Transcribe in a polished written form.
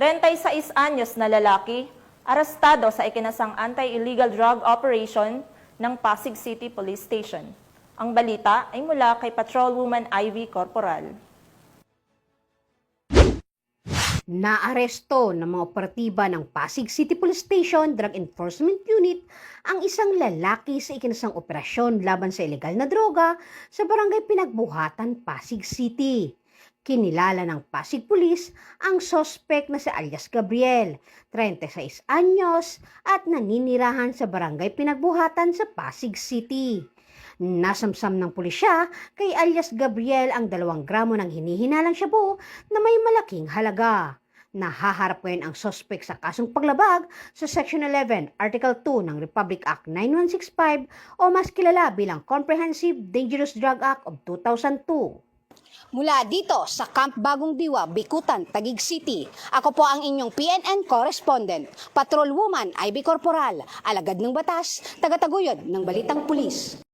36 anyos na lalaki, arestado sa ikinasang anti-illegal drug operation ng Pasig City Police Station. Ang balita ay mula kay Patrolwoman Ivy Corporal. Naaresto ng mga operatiba ng Pasig City Police Station Drug Enforcement Unit ang isang lalaki sa ikinasang operasyon laban sa ilegal na droga sa barangay Pinagbuhatan, Pasig City. Kinilala ng Pasig Police ang sospek na si alias Gabriel, 36 anyos at naninirahan sa barangay Pinagbuhatan sa Pasig City. Nasamsam ng pulisya kay alias Gabriel ang 2 gramo ng hinihinalang shabu na may malaking halaga. Nahaharap ngayon ang sospek sa kasong paglabag sa Section 11, Article 2 ng Republic Act 9165 o mas kilala bilang Comprehensive Dangerous Drug Act of 2002. Mula dito sa Camp Bagong Diwa, Bikutan, Taguig City, ako po ang inyong PNN correspondent, Patrolwoman Ivy Corporal, alagad ng batas, tagataguyod ng Balitang Pulis.